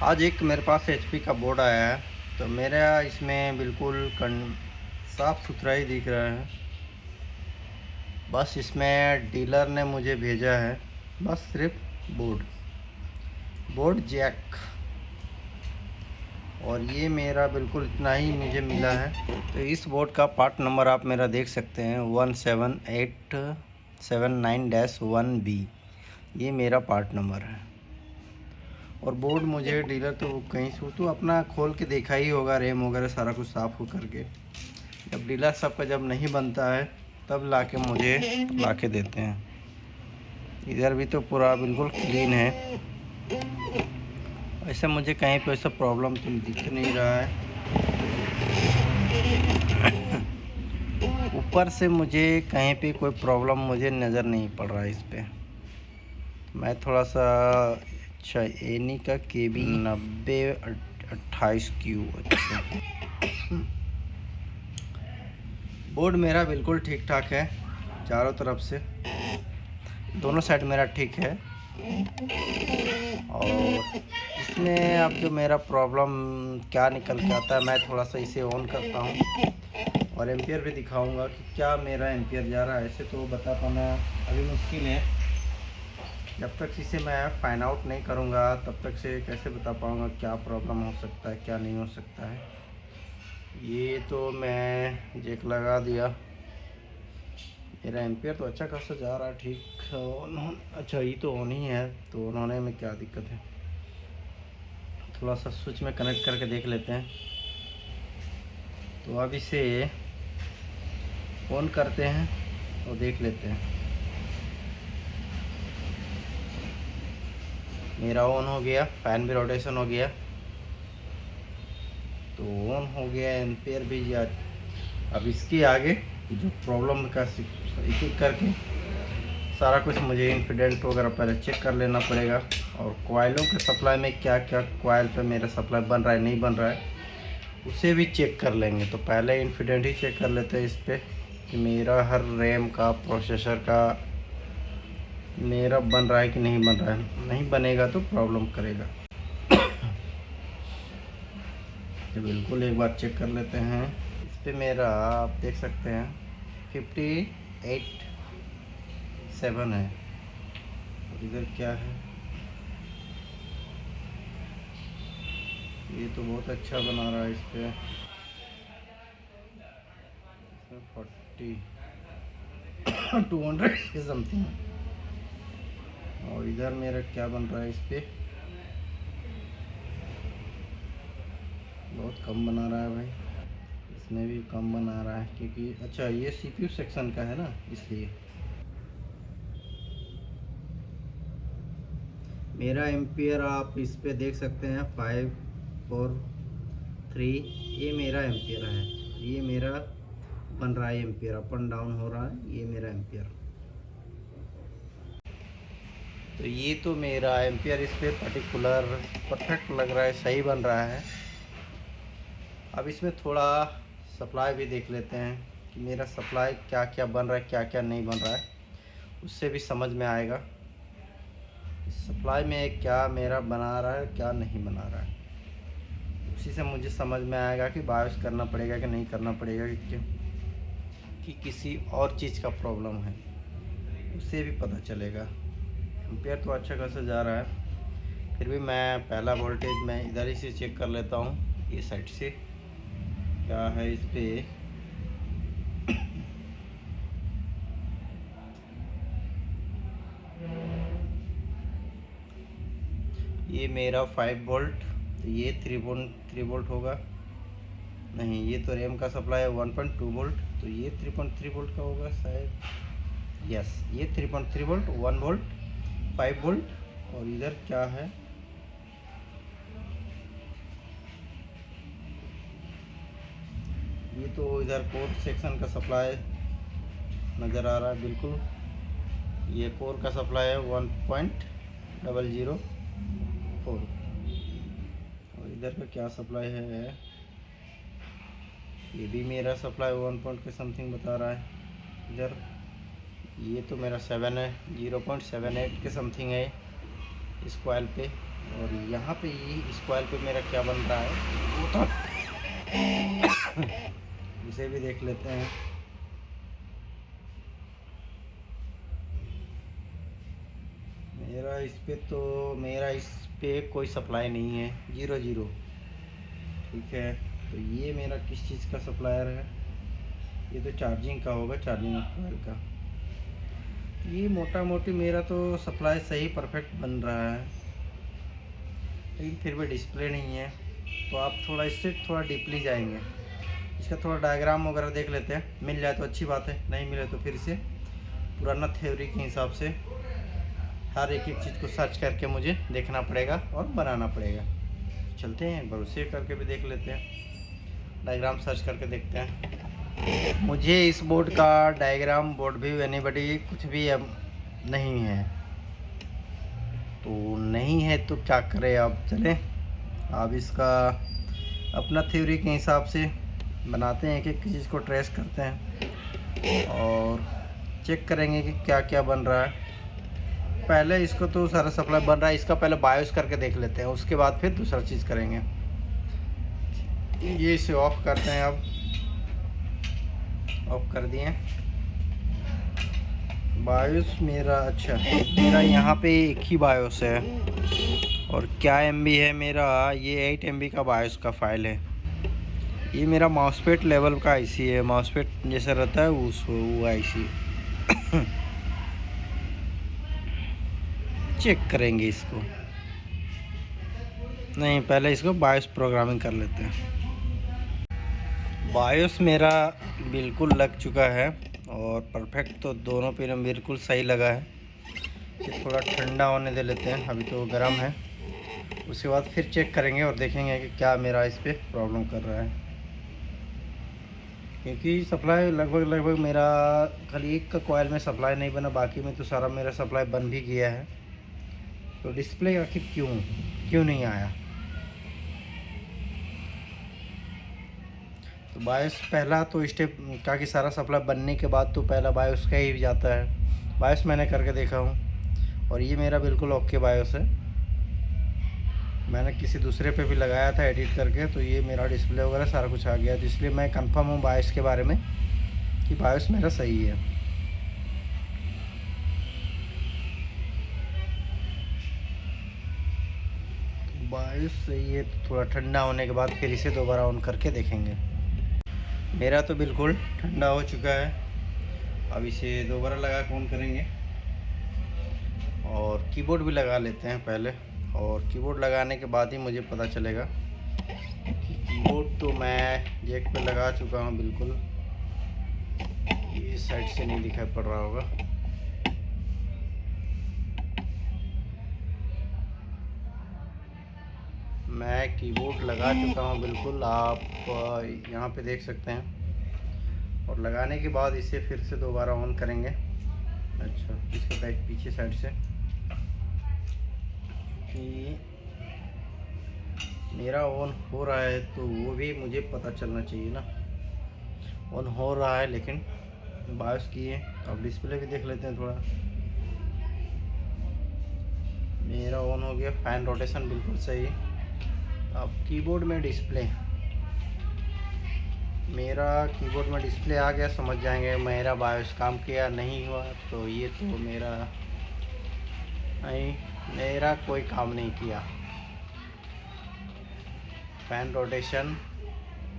आज एक मेरे पास एचपी का बोर्ड आया है, तो मेरा इसमें बिल्कुल साफ़ सुथरा ही दिख रहा है। बस इसमें डीलर ने मुझे भेजा है बस सिर्फ बोर्ड जैक, और ये मेरा बिल्कुल इतना ही मुझे मिला है। तो इस बोर्ड का पार्ट नंबर आप मेरा देख सकते हैं 17879-1B, ये मेरा पार्ट नंबर है। और बोर्ड मुझे डीलर तो कहीं से तो अपना खोल के देखा ही होगा, रैम वगैरह सारा कुछ साफ़ हो करके। जब डीलर सबका जब नहीं बनता है तब लाके मुझे लाके देते हैं। इधर भी तो पूरा बिल्कुल क्लीन है, ऐसे मुझे कहीं पे ऐसा प्रॉब्लम तो दिख नहीं रहा है। ऊपर से मुझे कहीं पे कोई प्रॉब्लम मुझे नज़र नहीं पड़ रहा है इस पे। मैं थोड़ा सा अच्छा एनी का KB 9028Q। अच्छा, बोर्ड मेरा बिल्कुल ठीक ठाक है, चारों तरफ से दोनों साइड मेरा ठीक है। और इसमें अब जो मेरा प्रॉब्लम क्या निकल के आता है, मैं थोड़ा सा इसे ऑन करता हूँ और एम्पियर भी दिखाऊंगा कि क्या मेरा एम्पियर जा रहा है। ऐसे तो बता पाना अभी मुश्किल है, जब तक इसे मैं फाइंड आउट नहीं करूँगा तब तक से कैसे बता पाऊँगा क्या प्रॉब्लम हो सकता है क्या नहीं हो सकता है। ये तो मैं जैक लगा दिया, मेरा एम्पियर तो अच्छा खासा जा रहा है ठीक। अच्छा ये तो ऑन ही है, तो ऑन होने में क्या दिक्कत है। थोड़ा सा स्विच में कनेक्ट करके देख लेते हैं। तो अब इसे ऑन करते हैं और देख लेते हैं। मेरा ऑन हो गया, फैन भी रोटेशन हो गया, तो ऑन हो गया, एम्पियर भी यार। अब इसके आगे जो प्रॉब्लम का एक एक करके सारा कुछ मुझे इंसिडेंट वगैरह पहले चेक कर लेना पड़ेगा। और कोयलों के सप्लाई में क्या क्या कोयल पे मेरा सप्लाई बन रहा है नहीं बन रहा है उसे भी चेक कर लेंगे। तो पहले इंसिडेंट ही चेक कर लेते हैं इस पर कि मेरा हर रैम का प्रोसेसर का मेरा बन रहा है कि नहीं बन रहा है। नहीं बनेगा तो प्रॉब्लम करेगा। तो बिल्कुल एक बार चेक कर लेते हैं। इस पे मेरा आप देख सकते हैं 58.7 है। और इधर क्या है, ये तो बहुत अच्छा बना रहा है। इस पे 40 200 के समथिंग। और इधर मेरा क्या बन रहा है, इस पे बहुत कम बना रहा है भाई। इसमें भी कम बना रहा है क्योंकि अच्छा ये CPU सेक्शन का है ना, इसलिए। मेरा एम्पियर आप इस पे देख सकते हैं 543, ये मेरा एम्पियर है। ये मेरा बन रहा है एम्पियर, अप एंड डाउन हो रहा है, ये मेरा एम्पियर। तो ये तो मेरा एम्पियर इस पे पर्टिकुलर परफेक्ट लग रहा है, सही बन रहा है। अब इसमें थोड़ा सप्लाई भी देख लेते हैं कि मेरा सप्लाई क्या क्या बन रहा है क्या क्या नहीं बन रहा है, उससे भी समझ में आएगा सप्लाई में क्या मेरा बना रहा है क्या नहीं बना रहा है। उसी से मुझे समझ में आएगा कि बायोस करना पड़ेगा कि नहीं करना पड़ेगा, कि किसी और चीज़ का प्रॉब्लम है, उससे भी पता चलेगा। एम्पियर तो अच्छा खासा जा रहा है, फिर भी मैं पहला वोल्टेज मैं इधर ही से चेक कर लेता हूँ, ये साइड से क्या है इस पे। ये मेरा 5 वोल्ट, तो ये 3.3 वोल्ट होगा। नहीं, ये तो रैम का सप्लाई है 1.2 वोल्ट, तो ये 3.3 वोल्ट का होगा शायद। यस, ये 3.3 वोल्ट, 1 वोल्ट, 5 वोल्ट। और इधर क्या है, ये तो इधर कोर सेक्शन का सप्लाई नज़र आ रहा है बिल्कुल। ये कोर का सप्लाई है 1.004। और इधर का क्या सप्लाई है, ये भी मेरा सप्लाई 1 पॉइंट के समथिंग बता रहा है। इधर ये तो मेरा 7 है, 0.78 के समथिंग है इस कॉइल पे। और यहाँ पे ये इस कॉइल पे मेरा क्या बन रहा है वो तो इसे भी देख लेते हैं। मेरा इस पे कोई सप्लाई नहीं है, 0 ठीक है। तो ये मेरा किस चीज़ का सप्लायर है? ये तो चार्जिंग का होगा, चार्जिंग कॉइल का। ये मोटा मोटी मेरा तो सप्लाई सही परफेक्ट बन रहा है, लेकिन फिर भी डिस्प्ले नहीं है। तो आप थोड़ा इससे थोड़ा डीपली जाएंगे, इसका थोड़ा डायग्राम वगैरह देख लेते हैं। मिल जाए तो अच्छी बात है, नहीं मिले तो फिर से पुराना थ्योरी के हिसाब से हर एक चीज़ को सर्च करके मुझे देखना पड़ेगा और बनाना पड़ेगा। चलते हैं एक बार उसे करके भी देख लेते हैं, डायग्राम सर्च करके देखते हैं। मुझे इस बोर्ड का डायग्राम बोर्ड भी एनीबॉडी कुछ भी अब नहीं है, तो नहीं है तो क्या करें। अब चलें, अब इसका अपना थ्योरी के हिसाब से बनाते हैं कि किस चीज़ को ट्रेस करते हैं और चेक करेंगे कि क्या क्या बन रहा है। पहले इसको तो सारा सप्लाई बन रहा है, इसका पहले बायोस करके देख लेते हैं, उसके बाद फिर दूसरा चीज़ करेंगे। ये इसे ऑफ करते हैं, अब ऑफ कर दिए। बायोस मेरा अच्छा, मेरा यहाँ पे एक ही बायोस है और क्या MB है मेरा, ये 8 MB का बायोस का फाइल है। ये मेरा माउसपैड लेवल का IC है, माउसपैड जैसा रहता है वो IC। चेक करेंगे इसको, नहीं पहले इसको बायोस प्रोग्रामिंग कर लेते हैं। बायोस मेरा बिल्कुल लग चुका है और परफेक्ट, तो दोनों पे बिल्कुल सही लगा है। ये थोड़ा ठंडा होने दे लेते हैं, अभी तो गर्म है। उसके बाद फिर चेक करेंगे और देखेंगे कि क्या मेरा इस पर प्रॉब्लम कर रहा है, क्योंकि सप्लाई लगभग मेरा खाली एक का कॉइल में सप्लाई नहीं बना, बाकी में तो सारा मेरा सप्लाई बन भी गया है। तो डिस्प्ले आखिर क्यों नहीं आया? तो बायोस पहला तो स्टेप का कि सारा सप्लाई बनने के बाद तो पहला बायोस का ही जाता है। बायोस मैंने करके देखा हूँ और ये मेरा बिल्कुल ओके बायोस है। मैंने किसी दूसरे पे भी लगाया था एडिट करके, तो ये मेरा डिस्प्ले वगैरह सारा कुछ आ गया, तो इसलिए मैं कंफर्म हूँ बायोस के बारे में कि बायोस मेरा सही है। बायोस सही है, तो थोड़ा ठंडा होने के बाद फिर इसे दोबारा ऑन करके देखेंगे। मेरा तो बिल्कुल ठंडा हो चुका है, अब इसे दोबारा लगा के ऑन करेंगे और कीबोर्ड भी लगा लेते हैं पहले। और कीबोर्ड लगाने के बाद ही मुझे पता चलेगा कि कीबोर्ड तो मैं जैक पे लगा चुका हूँ बिल्कुल। ये साइड से नहीं दिखाई पड़ रहा होगा, मैं कीबोर्ड लगा चुका हूँ बिल्कुल, आप यहाँ पे देख सकते हैं। और लगाने के बाद इसे फिर से दोबारा ऑन करेंगे। अच्छा, इसके बैक पीछे साइड से कि मेरा ऑन हो रहा है तो वो भी मुझे पता चलना चाहिए ना। ऑन हो रहा है लेकिन बायोस किए। अब डिस्प्ले भी देख लेते हैं थोड़ा। मेरा ऑन हो गया, फैन रोटेशन बिल्कुल सही। अब कीबोर्ड में डिस्प्ले, मेरा कीबोर्ड में डिस्प्ले आ गया, समझ जाएंगे मेरा बायोस काम किया नहीं हुआ। तो ये तो मेरा कोई काम नहीं किया। फैन रोटेशन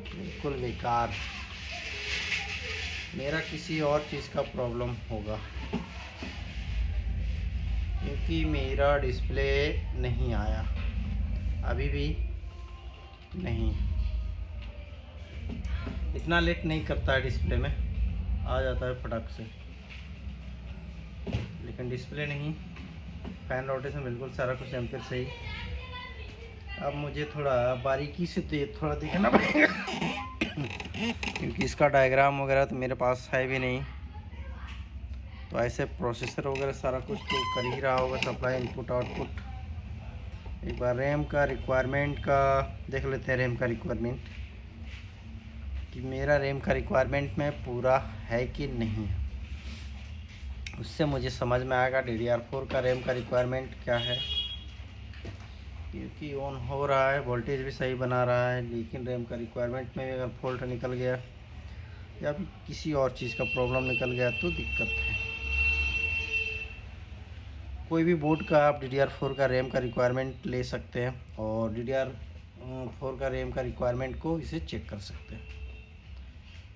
बिल्कुल बेकार, मेरा किसी और चीज़ का प्रॉब्लम होगा, क्योंकि मेरा डिस्प्ले नहीं आया अभी भी नहीं। इतना लेट नहीं करता है, डिस्प्ले में आ जाता है फटक से, लेकिन डिस्प्ले नहीं। फैन रोटेशन बिल्कुल सारा कुछ एम्पियर सही। अब मुझे थोड़ा बारीकी से तो ये थोड़ा देखना पड़ेगा क्योंकि इसका डायग्राम वगैरह तो मेरे पास है भी नहीं। तो ऐसे प्रोसेसर वगैरह सारा कुछ तो कर ही रहा होगा, सप्लाई इनपुट आउटपुट। एक बार रैम का रिक्वायरमेंट का देख लेते हैं, रैम का रिक्वायरमेंट कि मेरा रैम का रिक्वायरमेंट में पूरा है कि नहीं, उससे मुझे समझ में आएगा DDR4 का रैम का रिक्वायरमेंट क्या है। क्योंकि ऑन हो रहा है, वोल्टेज भी सही बना रहा है, लेकिन रैम का रिक्वायरमेंट में अगर फॉल्ट निकल गया या फिर किसी और चीज़ का प्रॉब्लम निकल गया तो दिक्कत है। कोई भी बोर्ड का आप DDR4 का रैम का रिक्वायरमेंट ले सकते हैं और DDR4 का रैम का रिक्वायरमेंट को इसे चेक कर सकते हैं,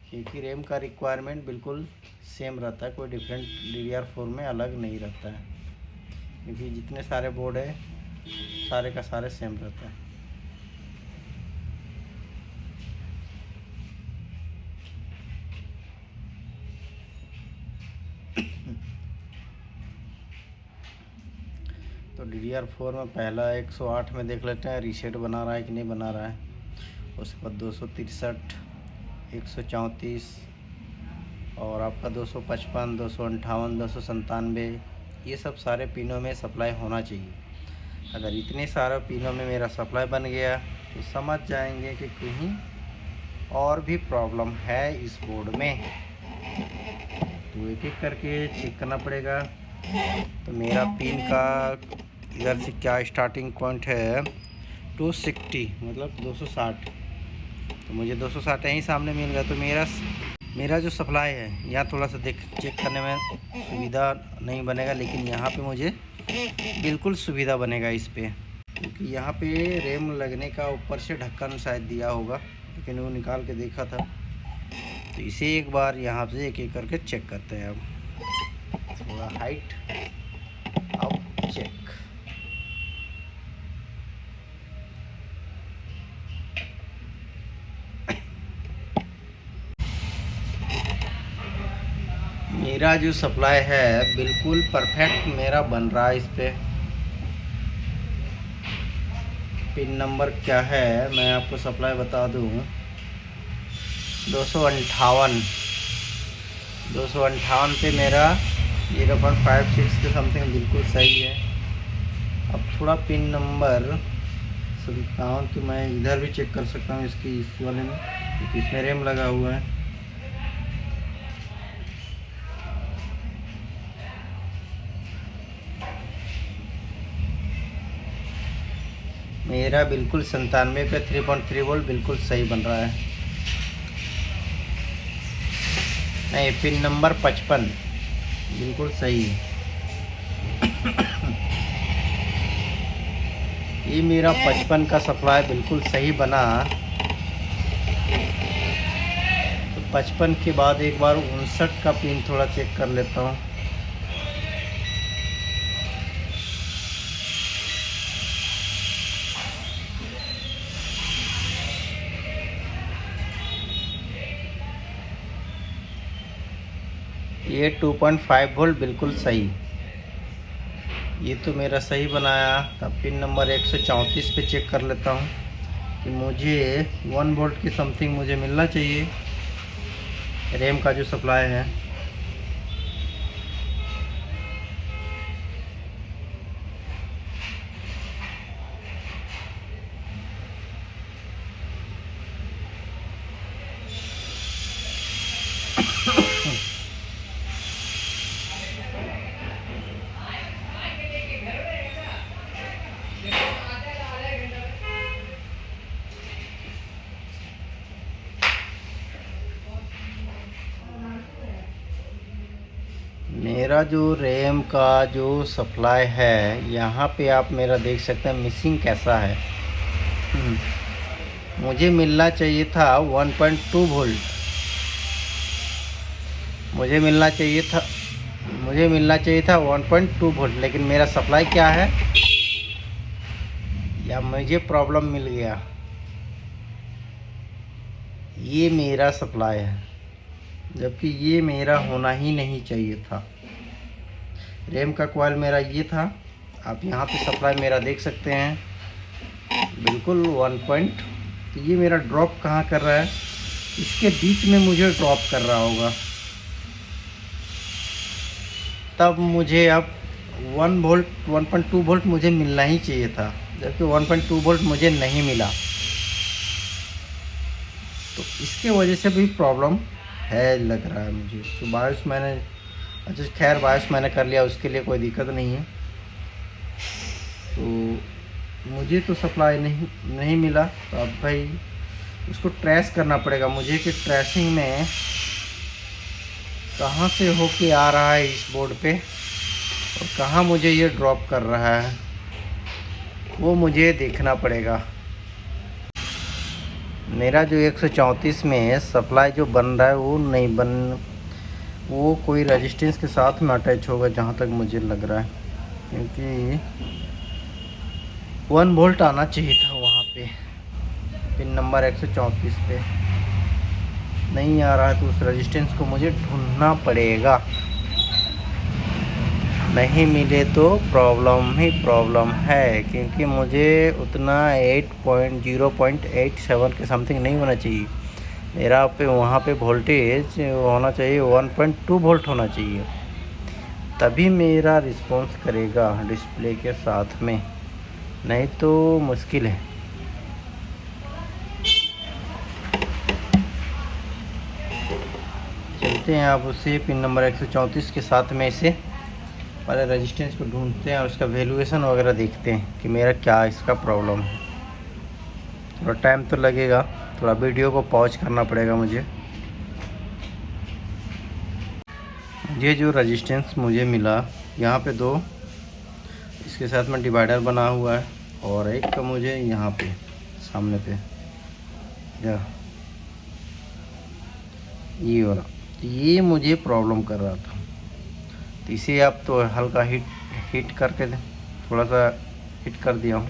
क्योंकि रैम का रिक्वायरमेंट बिल्कुल सेम रहता है, कोई डिफरेंट DDR4 में अलग नहीं रहता है, क्योंकि जितने सारे बोर्ड है सारे का सारे सेम रहता है। तो DDR4 में पहला 108 में देख लेते हैं रीसेट बना रहा है कि नहीं बना रहा है। उसके बाद 263, 134 और आपका 255, 258, 297, ये सब सारे पिनों में सप्लाई होना चाहिए। अगर इतने सारे पिनों में मेरा सप्लाई बन गया तो समझ जाएंगे कि कहीं और भी प्रॉब्लम है इस बोर्ड में। तो एक एक करके चेक करना पड़ेगा। तो मेरा पिन का इधर से क्या स्टार्टिंग पॉइंट है 260, मतलब 260, तो मुझे 260 यहीं सामने मिल गया। तो मेरा जो सप्लाई है यहाँ थोड़ा सा चेक करने में सुविधा नहीं बनेगा, लेकिन यहाँ पे मुझे बिल्कुल सुविधा बनेगा इस पे, क्योंकि यहाँ पे रैम लगने का ऊपर से ढक्कन शायद दिया होगा, लेकिन वो निकाल के देखा था। तो इसे एक बार यहाँ से एक एक करके चेक करते हैं। अब थोड़ा हाइट, अब चेक। मेरा जो सप्लाई है बिल्कुल परफेक्ट मेरा बन रहा है। इस पे पिन नंबर क्या है मैं आपको सप्लाई बता दूं, 258 पे मेरा 0.56 के समथिंग बिल्कुल सही है। अब थोड़ा पिन नंबर 57, तो मैं इधर भी चेक कर सकता हूँ इसकी, इस वाले में, क्योंकि इसमें रैम लगा हुआ है। मेरा बिल्कुल 97 पे 3.3 वोल्ट बिल्कुल सही बन रहा है। नहीं, पिन नंबर 55 बिल्कुल सही है। ये मेरा 55 का सप्लाई बिल्कुल सही बना। तो 55 के बाद एक बार 59 का पिन थोड़ा चेक कर लेता हूँ। ये 2.5 वोल्ट बिल्कुल सही, ये तो मेरा सही बनाया। तब पिन नंबर 134 पे चेक कर लेता हूँ कि मुझे 1 वोल्ट की समथिंग मुझे मिलना चाहिए रैम का जो सप्लाई है। मेरा जो रैम का जो सप्लाई है यहाँ पे आप मेरा देख सकते हैं मिसिंग कैसा है। मुझे मिलना चाहिए था 1.2 वोल्ट, मुझे मिलना चाहिए था 1.2 वोल्ट, लेकिन मेरा सप्लाई क्या है, या मुझे प्रॉब्लम मिल गया। ये मेरा सप्लाई है, जबकि ये मेरा होना ही नहीं चाहिए था। रैम का कॉइल मेरा ये था। आप यहाँ पे सप्लाई मेरा देख सकते हैं बिल्कुल 1 पॉइंट। तो ये मेरा ड्रॉप कहाँ कर रहा है, इसके बीच में मुझे ड्रॉप कर रहा होगा, तब मुझे अब 1 वोल्ट 1.2 वोल्ट मुझे मिलना ही चाहिए था, जबकि 1.2 वोल्ट मुझे नहीं मिला। तो इसके वजह से भी प्रॉब्लम है लग रहा है मुझे। तो बायोस मैंने, अच्छा खैर बायोस मैंने कर लिया, उसके लिए कोई दिक्कत नहीं है। तो मुझे तो सप्लाई नहीं मिला। तो अब भाई उसको ट्रेस करना पड़ेगा मुझे कि ट्रेसिंग में कहाँ से होके आ रहा है इस बोर्ड पे और कहाँ मुझे ये ड्रॉप कर रहा है, वो मुझे देखना पड़ेगा। मेरा जो 134 में सप्लाई जो बन रहा है वो कोई रेजिस्टेंस के साथ में अटैच होगा, जहाँ तक मुझे लग रहा है, क्योंकि 1 वोल्ट आना चाहिए था वहाँ पे। पिन नंबर 134 पे नहीं आ रहा है, तो उस रेजिस्टेंस को मुझे ढूंढना पड़ेगा। नहीं मिले तो प्रॉब्लम ही प्रॉब्लम है, क्योंकि मुझे उतना 0.87 के समथिंग नहीं होना चाहिए। मेरा पे वहाँ पे वोल्टेज होना चाहिए 1.2 वोल्ट होना चाहिए, तभी मेरा रिस्पॉन्स करेगा डिस्प्ले के साथ में, नहीं तो मुश्किल है। चलते हैं आप उसे पिन नंबर 134 के साथ में इसे पहले रेजिस्टेंस को ढूंढते हैं और उसका वैल्यूएशन वगैरह देखते हैं कि मेरा क्या इसका प्रॉब्लम है। थोड़ा टाइम तो लगेगा, थोड़ा वीडियो को पॉज करना पड़ेगा मुझे। ये जो रेजिस्टेंस मुझे मिला यहाँ पे 2 इसके साथ में डिवाइडर बना हुआ है, और एक का मुझे यहाँ पे सामने पे ये वाला, ये मुझे प्रॉब्लम कर रहा था। तो इसे आप तो हल्का हीट करके थोड़ा सा हीट कर दिया हूँ,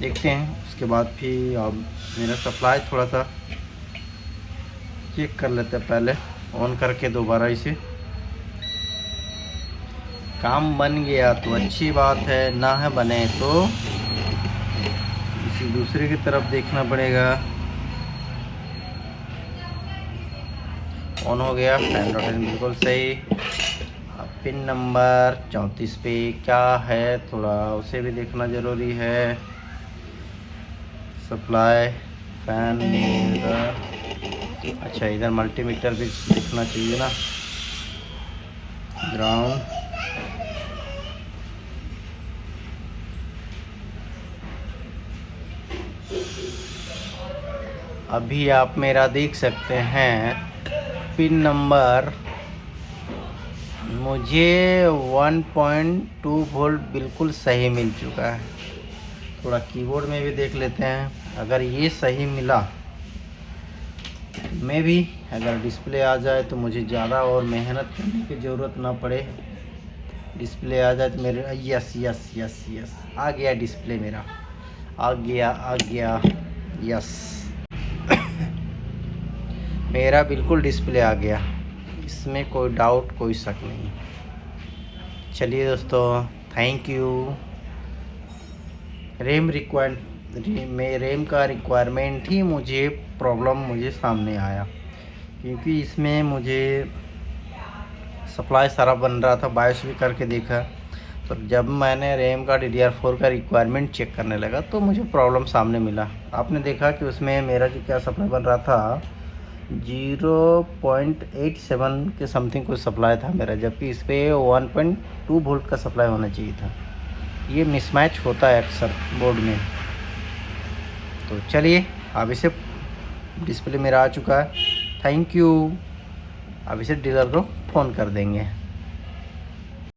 देखते हैं। उसके बाद फिर अब मेरा सप्लाई थोड़ा सा चेक कर लेते हैं, पहले ऑन करके दोबारा इसे। काम बन गया तो अच्छी बात है, ना है बने तो इसी दूसरे की तरफ देखना पड़ेगा। ऑन हो गया, फैन रोटेशन बिल्कुल सही। अब पिन नंबर 34 पे क्या है थोड़ा उसे भी देखना ज़रूरी है। सप्लाई फैन अच्छा, इधर मल्टीमीटर भी दिखना चाहिए ना। ग्राउंड, अभी आप मेरा देख सकते हैं पिन नंबर मुझे 1.2 वोल्ट बिल्कुल सही मिल चुका है। थोड़ा कीबोर्ड में भी देख लेते हैं, अगर ये सही मिला में भी अगर डिस्प्ले आ जाए तो मुझे ज़्यादा और मेहनत करने की ज़रूरत ना पड़े। डिस्प्ले आ जाए तो मेरे यस यस यस यस आ गया, डिस्प्ले मेरा आ गया यस मेरा बिल्कुल डिस्प्ले आ गया, इसमें कोई डाउट कोई शक नहीं। चलिए दोस्तों, थैंक यू। रैम का रिक्वायरमेंट ही मुझे मुझे सामने आया, क्योंकि इसमें मुझे सप्लाई सारा बन रहा था। बायोस भी करके देखा, तो जब मैंने रैम का DDR4 का रिक्वायरमेंट चेक करने लगा तो मुझे प्रॉब्लम सामने मिला। आपने देखा कि उसमें मेरा जो क्या सप्लाई बन रहा था 0.87 के समथिंग कुछ सप्लाई था मेरा, जबकि इस पर 1.2 वोल्ट का सप्लाई होना चाहिए था। ये मिसमैच होता है अक्सर बोर्ड में। तो चलिए, अब इसे डिस्प्ले मेरा आ चुका है, थैंक यू। अब इसे डीलर को फ़ोन कर देंगे।